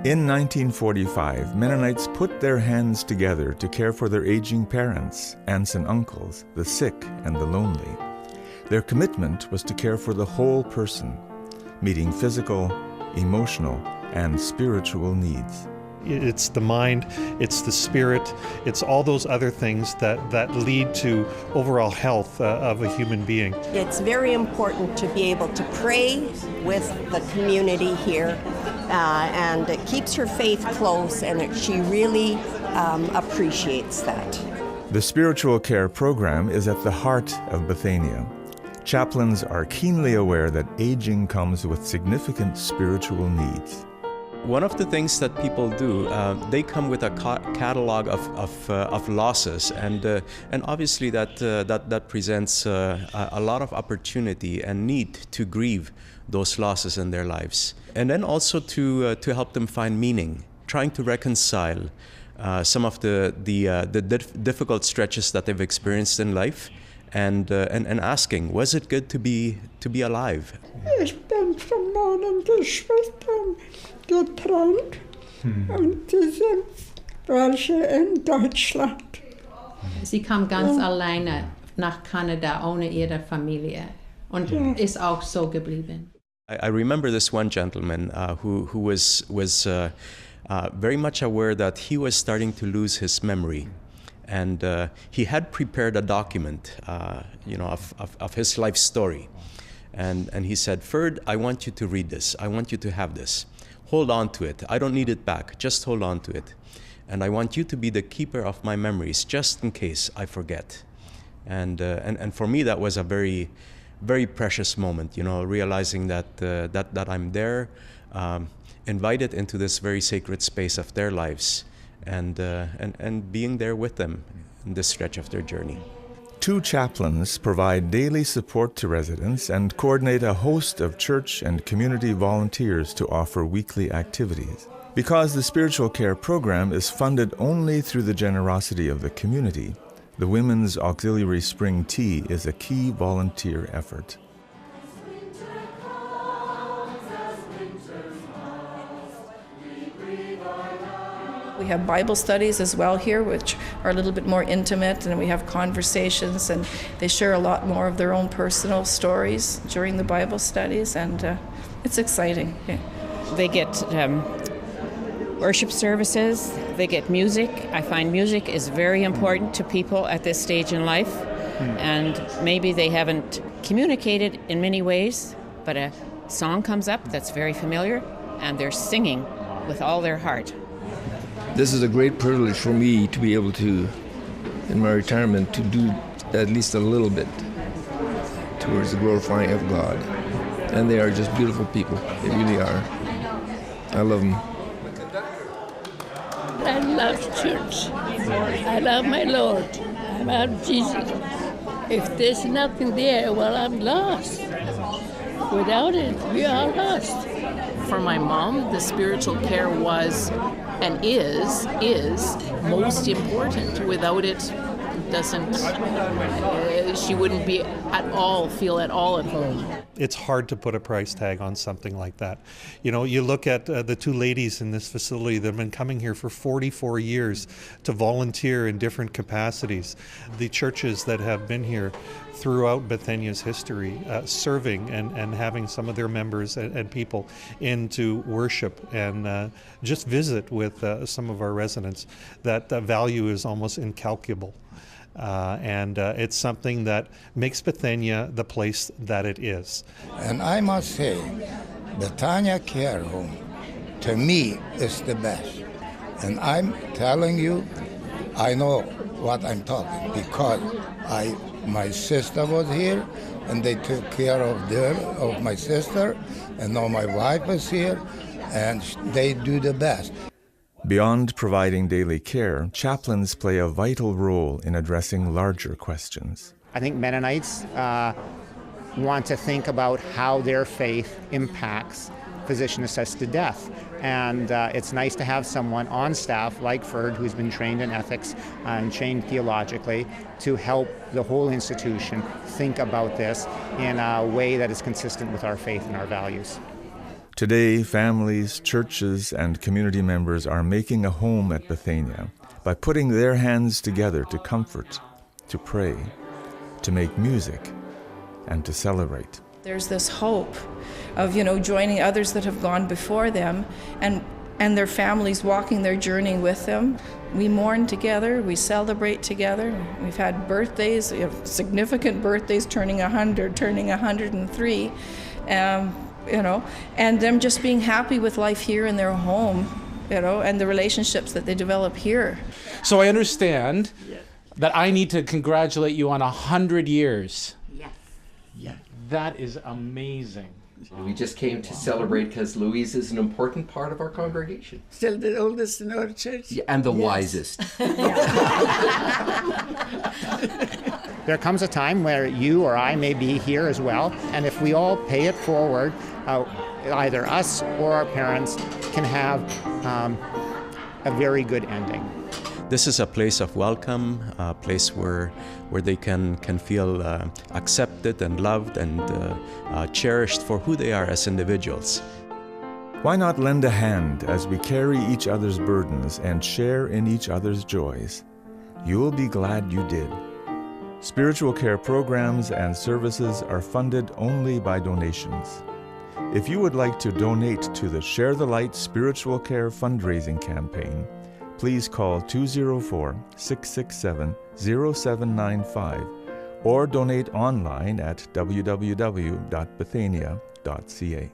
In 1945, Mennonites put their hands together to care for their aging parents, aunts and uncles, the sick and the lonely. Their commitment was to care for the whole person, meeting physical, emotional, and spiritual needs. It's the mind, it's the spirit, it's all those other things that lead to overall health of a human being. It's very important to be able to pray with the community here, and it keeps her faith close, and she really appreciates that. The spiritual care program is at the heart of Bethania. Chaplains are keenly aware that aging comes with significant spiritual needs. One of the things that people do, they come with a catalog of losses, and obviously that presents a lot of opportunity and need to grieve those losses in their lives, and then also to help them find meaning, trying to reconcile some of the difficult stretches that they've experienced in life, and asking, was it good to be alive? Ich bin von meinen Geschwistern getrennt und die sind welche in Deutschland. Sie kam ganz alleine nach Kanada ohne ihre Familie und ist auch so geblieben. I remember this one gentleman who was very much aware that he was starting to lose his memory. And he had prepared a document, of his life story. And he said, Ferd, I want you to read this. I want you to have this. Hold on to it. I don't need it back. Just hold on to it. And I want you to be the keeper of my memories, just in case I forget. And for me, that was a very, very precious moment, realizing that I'm there, invited into this very sacred space of their lives, and being there with them in this stretch of their journey. 2 chaplains provide daily support to residents and coordinate a host of church and community volunteers to offer weekly activities. Because the spiritual care program is funded only through the generosity of the community, the Women's Auxiliary Spring Tea is a key volunteer effort. We have Bible studies as well here, which are a little bit more intimate, and we have conversations, and they share a lot more of their own personal stories during the Bible studies, and it's exciting. Yeah. They get worship services, they get music. I find music is very important to people at this stage in life, and maybe they haven't communicated in many ways, but a song comes up that's very familiar, and they're singing with all their heart. This is a great privilege for me to be able to, in my retirement, to do at least a little bit towards the glorifying of God. And they are just beautiful people. They really are. I love them. I love church. I love my Lord. I love Jesus. If there's nothing there, well, I'm lost. Without it, we are lost. For my mom, the spiritual care was and is most important. Without it, she wouldn't feel at all at home. It's hard to put a price tag on something like that. You look at the 2 ladies in this facility that have been coming here for 44 years to volunteer in different capacities. The churches that have been here throughout Bethania's history, serving and having some of their members and people in to worship and just visit with some of our residents. That value is almost incalculable. And it's something that makes Bethania the place that it is. And I must say, Bethania Care Home, to me, is the best. And I'm telling you, I know what I'm talking, because my sister was here, and they took care of my sister, and now my wife is here, and they do the best. Beyond providing daily care, chaplains play a vital role in addressing larger questions. I think Mennonites want to think about how their faith impacts physician-assisted death. And it's nice to have someone on staff like Ferd, who's been trained in ethics and trained theologically, to help the whole institution think about this in a way that is consistent with our faith and our values. Today, families, churches, and community members are making a home at Bethania by putting their hands together to comfort, to pray, to make music, and to celebrate. There's this hope of, joining others that have gone before them and their families walking their journey with them. We mourn together, we celebrate together. We've had birthdays, we have significant birthdays, turning 100, turning 103. And them just being happy with life here in their home, and the relationships that they develop here. So I understand that I need to congratulate you on 100 years. Yes. Yeah. That is amazing. We just came to celebrate because Louise is an important part of our congregation. Still the oldest in our church. Yeah, and the wisest. There comes a time where you or I may be here as well, and if we all pay it forward, either us or our parents can have a very good ending. This is a place of welcome, a place where they can feel accepted and loved and cherished for who they are as individuals. Why not lend a hand as we carry each other's burdens and share in each other's joys? You'll be glad you did. Spiritual care programs and services are funded only by donations. If you would like to donate to the Share the Light Spiritual Care fundraising campaign, please call 204-667-0795 or donate online at www.bethania.ca.